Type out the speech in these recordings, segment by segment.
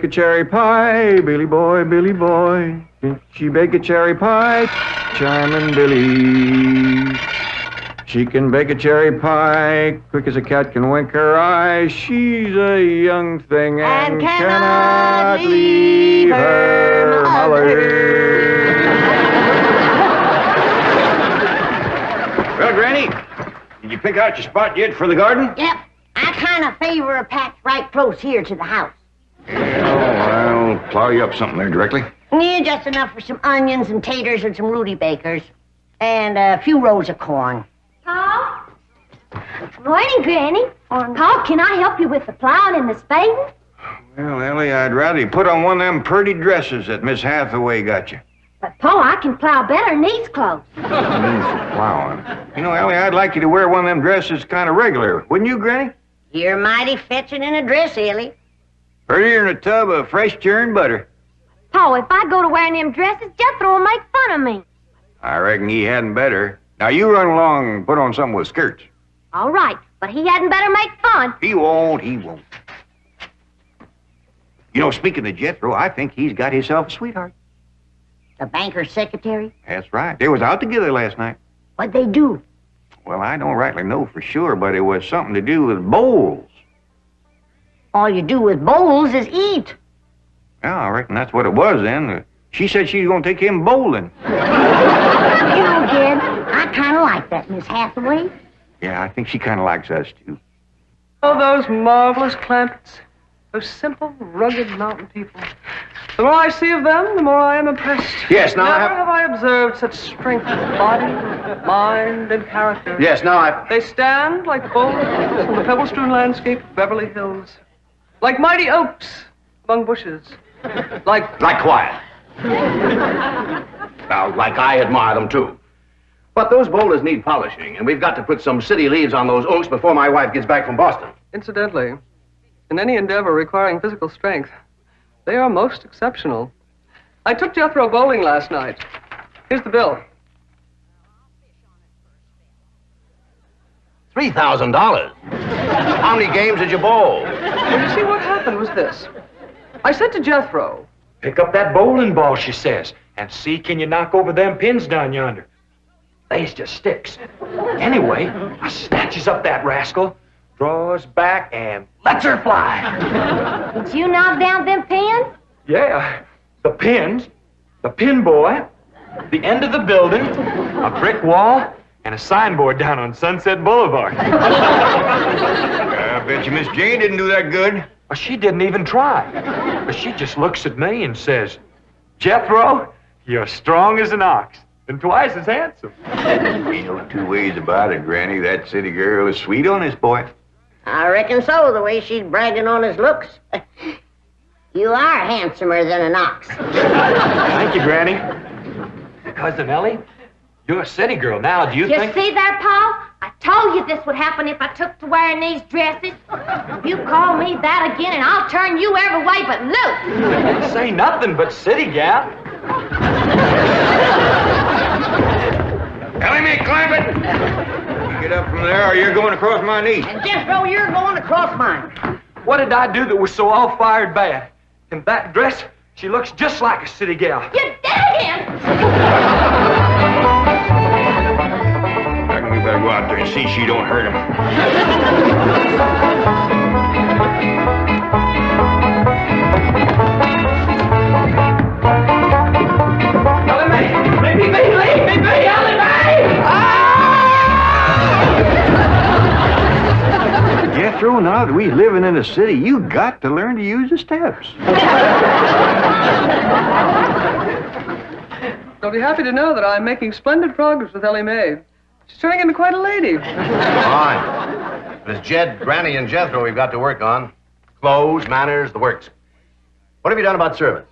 a cherry pie, Billy boy, Billy boy. Did she bake a cherry pie? Charming Billy. She can bake a cherry pie, quick as a cat can wink her eye. She's a young thing and cannot leave her mother. Well, Granny, did you pick out your spot yet for the garden? Yep. I kind of favor a patch right close here to the house. Yeah, I'll plow you up something there directly. Yeah, just enough for some onions and taters and some Rudy Bakers. And a few rows of corn. Paul? Morning, Granny. Paul, can I help you with the plowing and the spading? Well, Ellie, I'd rather you put on one of them pretty dresses that Miss Hathaway got you. But, Paul, I can plow better in these clothes. Means for plowing. You know, Ellie, I'd like you to wear one of them dresses kind of regular. Wouldn't you, Granny? You're mighty fetching in a dress, Ellie. Prettier than a tub of fresh churned butter. Paul, if I go to wearing them dresses, Jethro will make fun of me. I reckon he hadn't better. Now, you run along and put on something with skirts. All right, but he hadn't better make fun. He won't, he won't. You know, speaking of Jethro, I think he's got himself a sweetheart. The banker's secretary? That's right. They was out together last night. What'd they do? Well, I don't rightly know for sure, but it was something to do with bowls. All you do with bowls is eat. Yeah, I reckon that's what it was then. She said she was going to take him bowling. You know, Jed, I kind of like that Miss Hathaway. Yeah, I think she kind of likes us, too. Oh, those marvelous Clampetts. Those simple, rugged mountain people. The more I see of them, the more I am impressed. Yes, now Never have I observed such strength of body, mind, and character. Yes, now They stand like boulders on the pebble-strewn landscape of Beverly Hills. Like mighty oaks among bushes. Like quiet. Now, like I admire them, too. But those boulders need polishing, and we've got to put some city leaves on those oaks before my wife gets back from Boston. Incidentally, in any endeavor requiring physical strength, they are most exceptional. I took Jethro bowling last night. Here's the bill. $3,000. How many games did you bowl? Well, you see, what happened was this. I said to Jethro, Pick up that bowling ball, she says, and see can you knock over them pins down yonder. They's just sticks. Anyway, I snatches up that rascal, draws back, and lets her fly. Did you knock down them pins? Yeah, the pins, the pin boy, the end of the building, a brick wall, and a signboard down on Sunset Boulevard. I bet you Miss Jane didn't do that good. Well, she didn't even try. But she just looks at me and says, Jethro, you're strong as an ox and twice as handsome. Ain't no two ways about it, Granny. That city girl is sweet on this boy. I reckon so, the way she's bragging on his looks. You are handsomer than an ox. Thank you, Granny. Cousin Ellie, you're a city girl now. Do you think... You see there, Paul? I told you this would happen if I took to wearing these dresses. You call me that again, and I'll turn you every way but loose. Didn't say nothing but city gal. Ellie Mae Clampett! You get up from there or you're going across my knee. And Jethro, you're going across mine. What did I do that was so all-fired bad? In that dress, she looks just like a city gal. You did it again! I reckon we better go out there and see she don't hurt him. Ellie Mae! Leave me, Ellie Mae! Jethro, now that we living in a city, you got to learn to use the steps. You'll be happy to know that I'm making splendid progress with Ellie Mae. She's turning into quite a lady. Fine. But it's Jed, Granny, and Jethro we've got to work on. Clothes, manners, the works. What have you done about servants?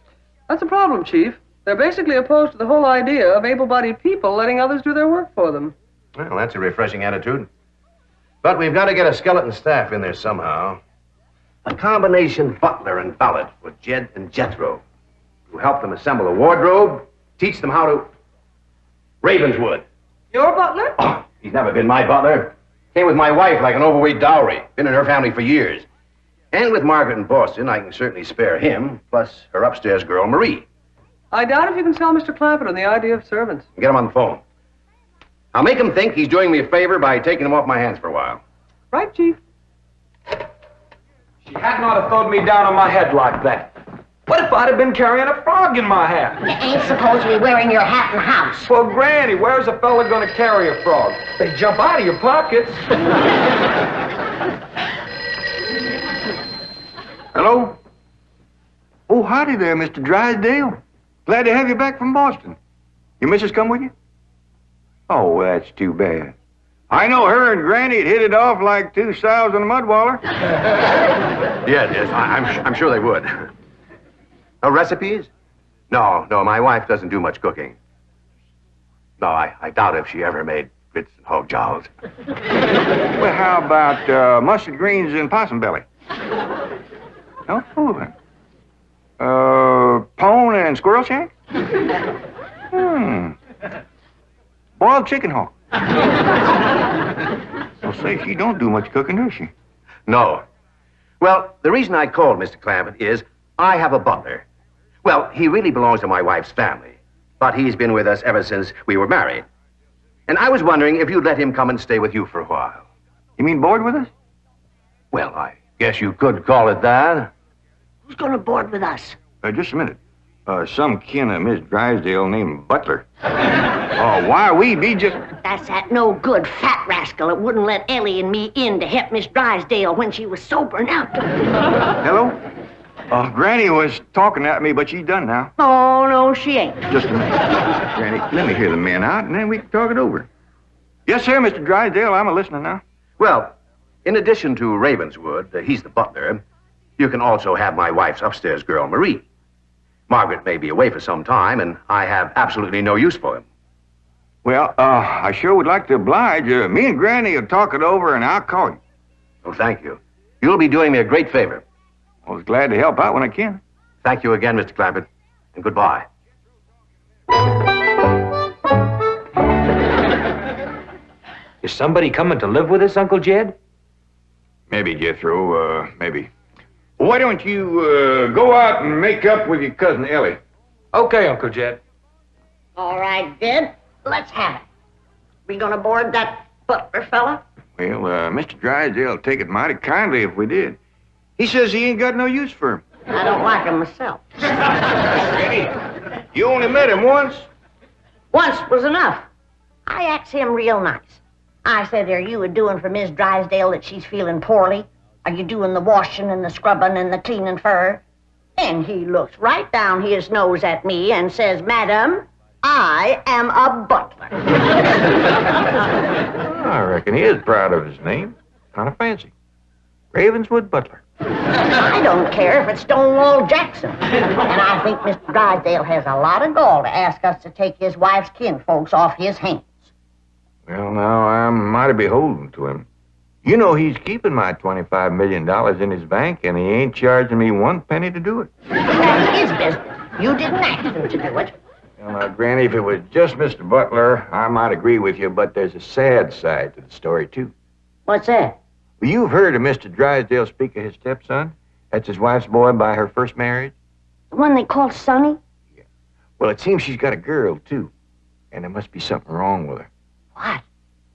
That's a problem, Chief. They're basically opposed to the whole idea of able-bodied people letting others do their work for them. Well, that's a refreshing attitude. But we've got to get a skeleton staff in there somehow. A combination butler and valet for Jed and Jethro. To help them assemble a wardrobe, teach them how to... Ravenswood. Your butler? Oh, he's never been my butler. Came with my wife like an overweight dowry. Been in her family for years. And with Margaret in Boston, I can certainly spare him, plus her upstairs girl, Marie. I doubt if you can sell Mr. Clampett on the idea of servants. Get him on the phone. I'll make him think he's doing me a favor by taking him off my hands for a while. Right, Chief? She had not have thrown me down on my head like that. What if I'd have been carrying a frog in my hat? You ain't supposed to be wearing your hat in the house. Well, Granny, where's a fella gonna carry a frog? They jump out of your pockets. Hello? Oh, howdy there, Mr. Drysdale. Glad to have you back from Boston. Your missus come with you? Oh, that's too bad. I know her and Granny had hit it off like two sows in a mud waller. Yes, I'm sure they would. No recipes? No, my wife doesn't do much cooking. No, I doubt if she ever made grits and hog jolls. Well, how about mustard greens and possum belly? No? Oh, pone and squirrel shank? Boiled chicken hawk. Well, say, she don't do much cooking, does she? No. Well, the reason I called Mr. Clampett is I have a butler. Well, he really belongs to my wife's family, but he's been with us ever since we were married. And I was wondering if you'd let him come and stay with you for a while. You mean board with us? Well, I guess you could call it that. Who's gonna board with us? Just a minute. Some kin of Miss Drysdale named Butler. Why, we be just... That's that no good fat rascal that wouldn't let Ellie and me in to help Miss Drysdale when she was sobering out. Hello? Granny was talking at me, but she's done now. Oh, no, she ain't. Just a minute. Granny, let me hear the men out, and then we can talk it over. Yes, sir, Mr. Drysdale. I'm a-listening now. Well, in addition to Ravenswood, he's the butler, you can also have my wife's upstairs girl, Marie. Margaret may be away for some time, and I have absolutely no use for him. Well, I sure would like to oblige. Me and Granny will talk it over, and I'll call you. Oh, thank you. You'll be doing me a great favor. I was glad to help out when I can. Thank you again, Mr. Clampett, and goodbye. Is somebody coming to live with us, Uncle Jed? Maybe, Jethro, maybe. Why don't you go out and make up with your cousin Ellie? Okay, Uncle Jed. All right, Jed, let's have it. We gonna board that butler fella? Well, Mr. Drysdale will take it mighty kindly if we did. He says he ain't got no use for him. I don't like him myself. Granny, you only met him once. Once was enough. I asked him real nice. I said, are you a-doing for Miss Drysdale that she's feeling poorly? Are you doing the washing and the scrubbing and the cleaning for her? And he looks right down his nose at me and says, Madam, I am a butler. I reckon he is proud of his name. Kind of fancy. Ravenswood Butler. I don't care if it's Stonewall Jackson. And I think Mr. Drysdale has a lot of gall to ask us to take his wife's kinfolks off his hands. Well, now, I'm mighty beholden to him. You know he's keeping my $25 million in his bank, and he ain't charging me one penny to do it. That's his business. You didn't ask him to do it. Well, now, Granny, if it was just Mr. Butler, I might agree with you, but there's a sad side to the story, too. What's that? Well, you've heard of Mr. Drysdale speak of his stepson. That's his wife's boy by her first marriage. The one they call Sonny? Yeah. Well, it seems she's got a girl, too. And there must be something wrong with her. What?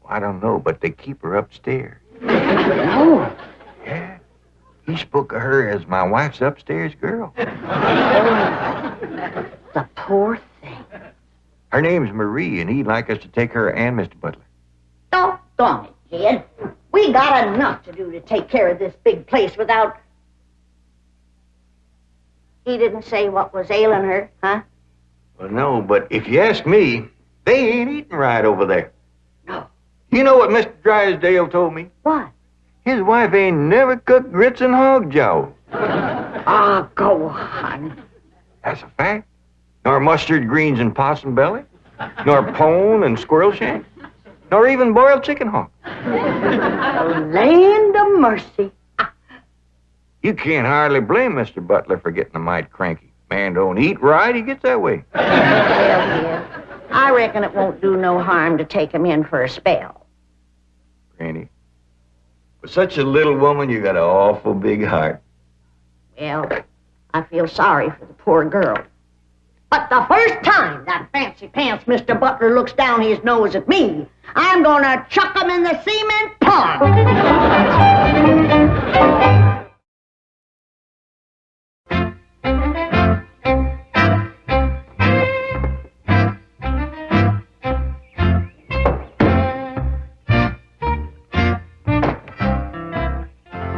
Well, I don't know, but they keep her upstairs. No. Yeah. He spoke of her as my wife's upstairs girl. The poor thing. Her name's Marie, and he'd like us to take her and Mr. Butler. Doggone it, Jed. We got enough to do to take care of this big place without... He didn't say what was ailing her, huh? Well, no, but if you ask me, they ain't eating right over there. No. You know what Mr. Drysdale told me? What? His wife ain't never cooked grits and hog jowl. Ah, go on. That's a fact. Nor mustard greens and possum belly. Nor pone and squirrel shank. Nor even boiled chicken hawk. Land of mercy. You can't hardly blame Mr. Butler for getting a mite cranky. Man don't eat right, he gets that way. Well, dear, I reckon it won't do no harm to take him in for a spell. Granny, for such a little woman, you got an awful big heart. Well, I feel sorry for the poor girl. But the first time that fancy pants Mr. Butler looks down his nose at me, I'm gonna chuck him in the cement pond.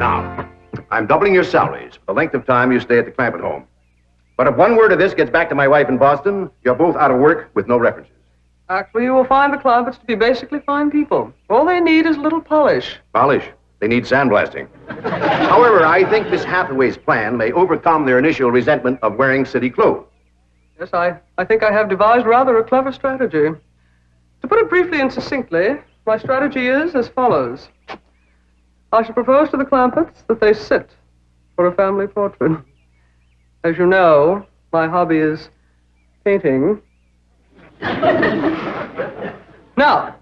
Now, I'm doubling your salaries for the length of time you stay at the Clampett home. But if one word of this gets back to my wife in Boston, you're both out of work with no references. Actually, you will find the Clampetts to be basically fine people. All they need is a little polish. Polish. They need sandblasting. However, I think Miss Hathaway's plan may overcome their initial resentment of wearing city clothes. Yes, I think I have devised rather a clever strategy. To put it briefly and succinctly, my strategy is as follows. I shall propose to the Clampetts that they sit for a family portrait. As you know, my hobby is painting. Now,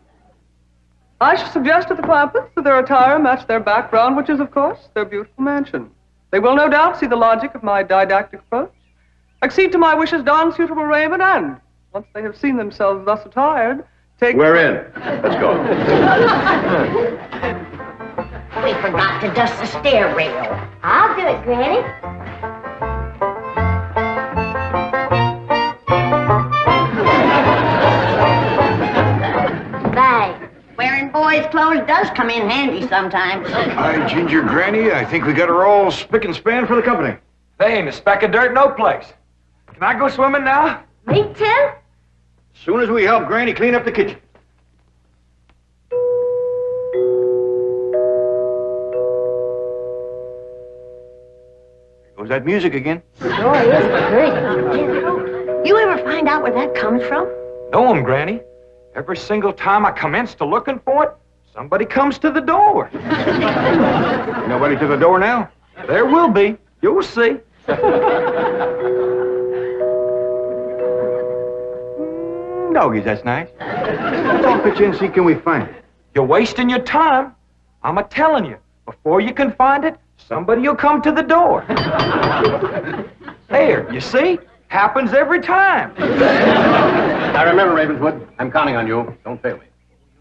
I shall suggest to the Clampetts that their attire match their background, which is, of course, their beautiful mansion. They will no doubt see the logic of my didactic approach, accede to my wishes, don suitable raiment, and, once they have seen themselves thus attired, take... We're in. Let's go. We forgot to dust the stair rail. I'll do it, Granny. Thanks. Wearing boys' clothes does come in handy sometimes. Hi, Ginger Granny. I think we got her all spick and span for the company. They ain't a speck of dirt no place. Can I go swimming now? Me too? As soon as we help Granny clean up the kitchen. There goes that music again. Sure is pretty. You ever find out where that comes from? Know 'em, Granny. Every single time I commence to looking for it, somebody comes to the door. Nobody to the door now? There will be. You'll see. Doggies, that's nice. Let's all pitch in and see can we find it. You're wasting your time. I'm a-telling you, before you can find it, somebody will come to the door. There, you see? Happens every time. Now remember, Ravenswood, I'm counting on you. Don't fail me.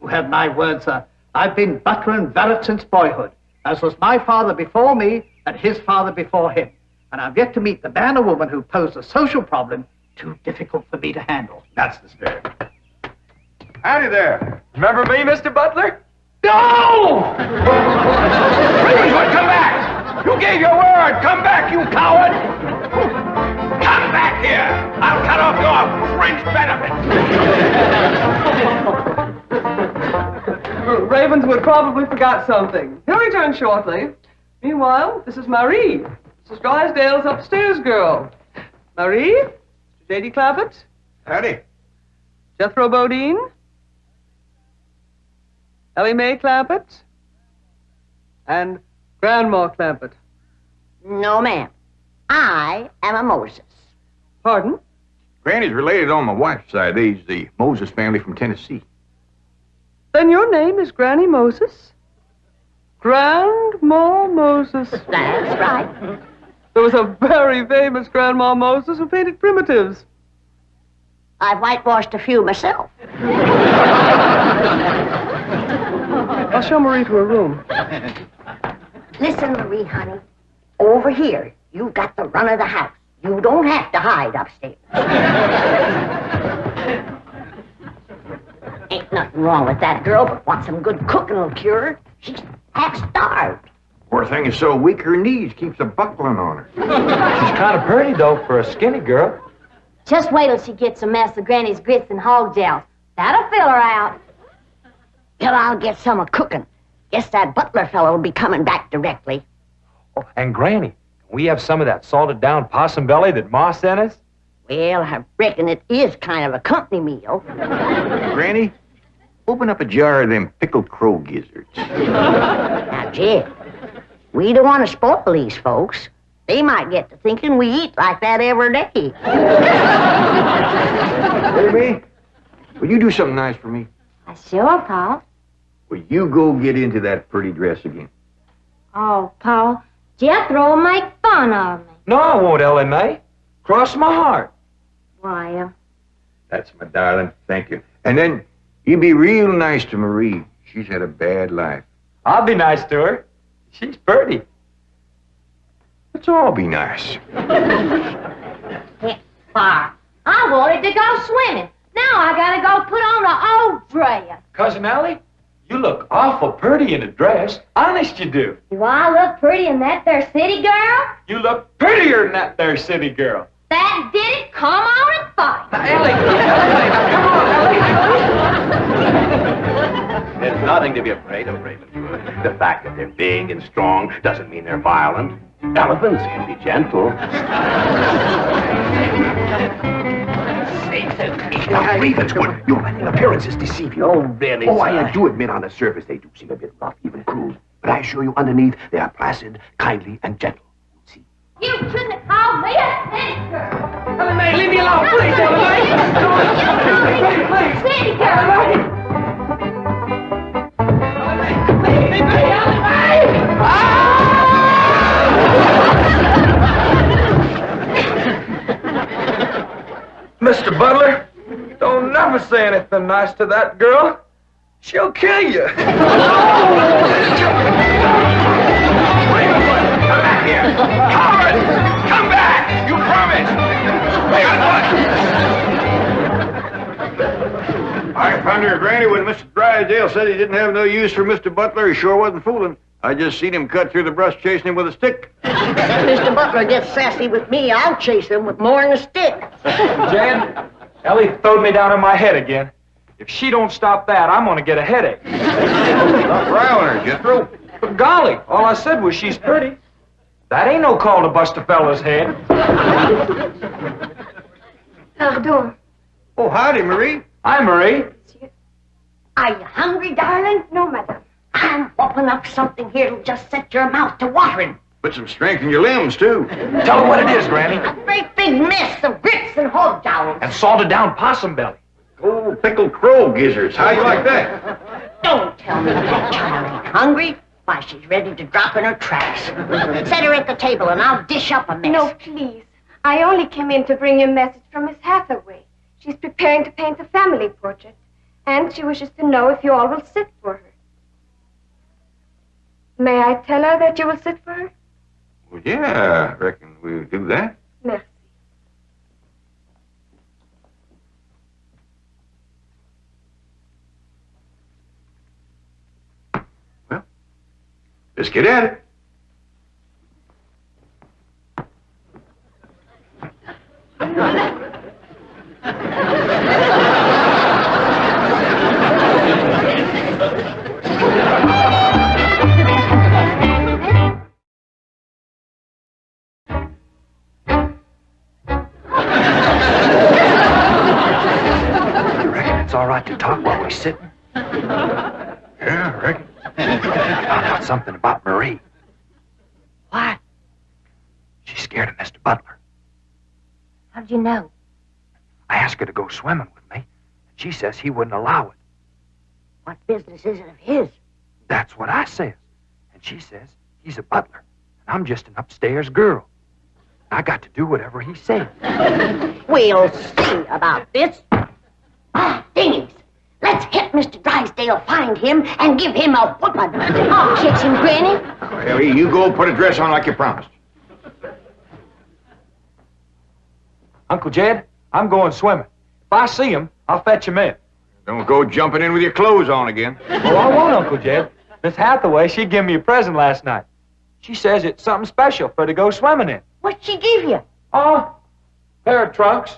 You have my word, sir. I've been butler and valet since boyhood, as was my father before me and his father before him. And I've yet to meet the man or woman who posed a social problem too difficult for me to handle. That's the spirit. Howdy there. Remember me, Mr. Butler? No! Ravenswood, come back! You gave your word! Come back, you coward! Come back here! I'll cut off your fringe benefits! Ravenswood probably forgot something. He'll return shortly. Meanwhile, this is Marie, Mrs. Drysdale's upstairs girl. Marie, J.D. Clampett, Howdy. Jethro Bodine, Ellie Mae Clampett, and Grandma Clampett. No, ma'am. I am a Moses. Pardon? Granny's related on my wife's side. They's the Moses family from Tennessee. Then your name is Granny Moses? Grandma Moses. That's right. There was a very famous Grandma Moses who painted primitives. I've whitewashed a few myself. I'll show Marie to her room. Listen, Marie, honey. Over here, you've got the run of the house. You don't have to hide upstairs. Ain't nothing wrong with that girl, but want some good cooking will cure her. She's half starved. Poor thing is so weak her knees keeps a buckling on her. She's kind of pretty, though, for a skinny girl. Just wait till she gets a mess of Granny's grits and hog gels. That'll fill her out. Well, I'll get some of cooking. Guess that butler fellow will be coming back directly. Oh, and Granny, can we have some of that salted down possum belly that Ma sent us? Well, I reckon it is kind of a company meal. Granny, open up a jar of them pickled crow gizzards. Now, Jed, we don't want to spoil these folks. They might get to thinking we eat like that every day. Baby, will you do something nice for me? Sure, Paul. Will you go get into that pretty dress again? Oh, Paul, Jethro will make fun of me. No, I won't, Ellie Mae. Cross my heart. Well, That's my darling. Thank you. And then you be real nice to Marie. She's had a bad life. I'll be nice to her. She's pretty. Let's all be nice. it's far. I wanted to go swimming. Now I gotta go put on an old dress. Cousin Ellie, you look awful pretty in a dress. Honest you do. Do I look pretty in that there city girl? You look prettier than that there city girl. That did it. Come on and fight. Ellie, There's nothing to be afraid of, Ravenwood. The fact that they're big and strong doesn't mean they're violent. Elephants can be gentle. Now, Ravenswood, your letting appearances deceive you. Oh, really, Oh, sir? I do admit on the surface they do seem a bit rough, even cruel. But I assure you underneath they are placid, kindly, and gentle. See? You shouldn't have called me a city girl. Ellie Mae, leave me alone, please, Ellie Mae. City girl. Mr. Butler, don't never say anything nice to that girl. She'll kill you. Come back here! Coward! Come back! You promised! I found her granny when Mr. Drysdale said he didn't have no use for Mr. Butler. He sure wasn't fooling. I just seen him cut through the brush chasing him with a stick. If Mr. Butler gets sassy with me, I'll chase him with more than a stick. Jed, Ellie throwed me down on my head again. If she don't stop that, I'm gonna get a headache. Stop riling her, Jethro. But golly, all I said was she's pretty. That ain't no call to bust a fella's head. How you doing? Oh, howdy, Marie. Hi, Marie. Are you hungry, darling? No, madam. I'm whopping up something here that'll just set your mouth to watering. Put some strength in your limbs, too. Tell her what it is, Granny. A great big mess of grits and hog jowls. And salted down possum belly. Oh, pickled crow gizzards. How you like that? Don't tell me that child ain't hungry. Why, she's ready to drop in her tracks. Set her at the table and I'll dish up a mess. No, please. I only came in to bring you a message from Miss Hathaway. She's preparing to paint a family portrait, and she wishes to know if you all will sit for her. May I tell her that you will sit for her? Well, yeah, I reckon we'll do that. Merci. Well, let's get at it. It's all right to talk while we're sitting. Yeah, I reckon. I found out something about Marie. What? She's scared of Mr. Butler. How'd you know? I asked her to go swimming with me, and she says he wouldn't allow it. What business is it of his? That's what I says. And she says he's a butler, and I'm just an upstairs girl. I got to do whatever he said. We'll see about this. Ah, dingies. Let's hit Mr. Drysdale, find him, and give him a whooping. I'll catch him, Granny. Ellie, you go put a dress on like you promised. Uncle Jed, I'm going swimming. If I see him, I'll fetch him in. Don't go jumping in with your clothes on again. Oh, I won't, Uncle Jed. Miss Hathaway, she gave me a present last night. She says it's something special for to go swimming in. What'd she give you? Oh, pair of trunks.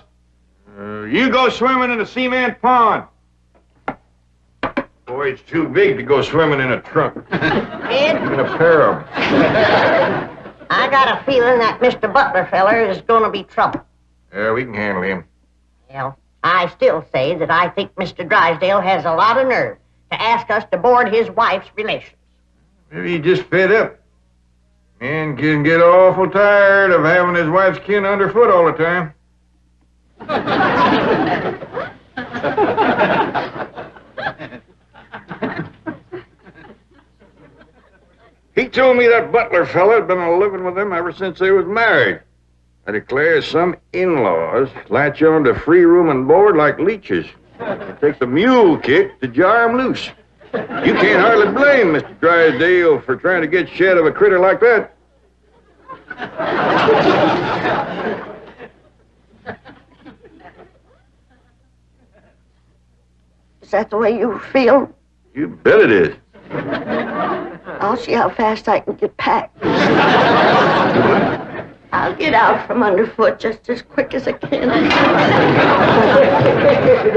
You go swimming in the cement pond. Boy, it's too big to go swimming in a trunk. Ed, In a pair of 'em. I got a feeling that Mr. Butler feller is gonna be trouble. Yeah, we can handle him. Well, I still say that I think Mr. Drysdale has a lot of nerve to ask us to board his wife's relations. Maybe he just fed up. Man can get awful tired of having his wife's kin underfoot all the time. He told me that butler fella had been living with them ever since they was married. I declare some in-laws latch on to free room and board like leeches. Take the mule kick to jar 'em loose. You can't hardly blame Mr. Drysdale for trying to get shed of a critter like that. Is that the way you feel? You bet it is. I'll see how fast I can get packed. I'll get out from underfoot just as quick as I can. Wait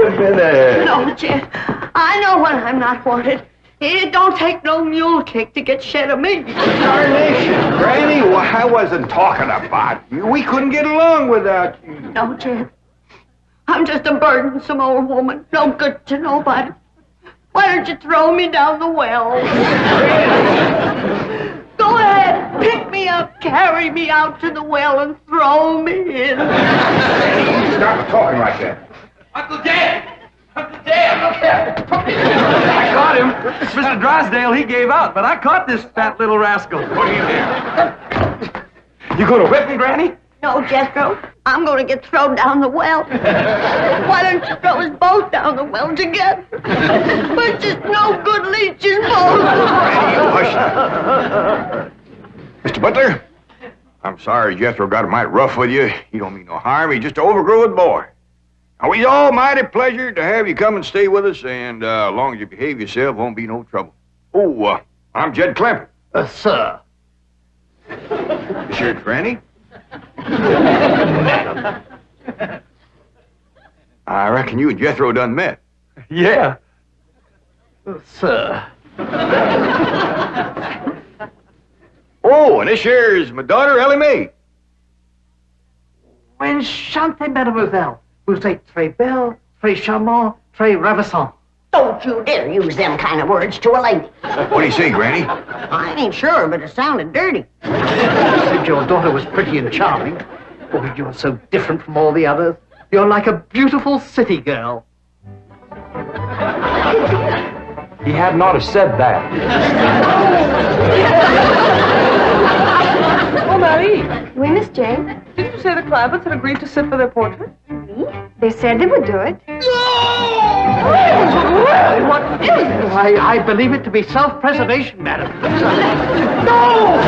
a minute. No, Jed. I know when I'm not wanted. It don't take no mule kick to get shed of me. Darnation, Granny, well, I wasn't talking about you. We couldn't get along without you. No, Jed. I'm just a burdensome old woman. No good to nobody. Why don't you throw me down the well? Go ahead, pick me up, carry me out to the well, and throw me in. Stop talking like that. Uncle Jed! Uncle Jed, look here! I caught him. Mr. Drysdale, he gave out, but I caught this fat little rascal. What are you here? You gonna whip him, Granny? No, Jethro. I'm going to get thrown down the well. Why don't you throw us both down the well together? We're just no good leeches both. Hush. Mr. Butler, I'm sorry Jethro got mighty rough with you. He don't mean no harm. He's just an overgrown boy. Now, we's all mighty pleasure to have you come and stay with us, and as long as you behave yourself, won't be no trouble. Oh, I'm Jed Clampett. Sir. This here's Granny. I reckon you and Jethro done met. Yeah. Sir. Oh, and this here's my daughter, Ellie Mae. Enchantée, mademoiselle. Vous êtes très belle, très charmant, très ravissant. Don't you dare use them kind of words to a lady. What do you say, Granny? I ain't sure, but it sounded dirty. You said your daughter was pretty and charming. Oh, you're so different from all the others. You're like a beautiful city girl. He had not have said that. Oh, Marie, Oui, Miss Jane. didn't you say the Clampetts had agreed to sit for their portrait? Me? They said they would do it. Well, what is it? I believe it to be self-preservation, madam. No!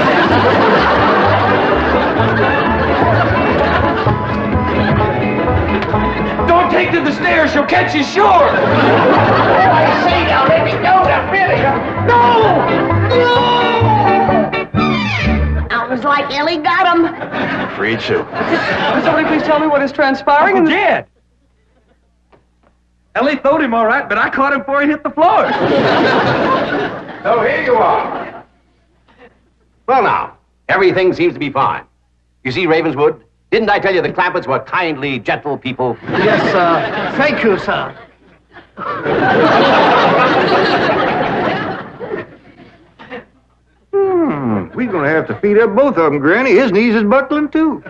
Don't take to the stairs, she'll catch you sure. I say now, let me go now, really. Sounds like Ellie got him. I'm afraid so. Can somebody please tell me what is transpiring? Uncle Jed. Ellie throwed him all right, but I caught him before he hit the floor. So here you are. Well, now, everything seems to be fine. You see, Ravenswood, didn't I tell you the Clampetts were kindly, gentle people? Yes, sir. Thank you, sir. We're gonna have to feed up both of them, Granny. His knees is buckling, too.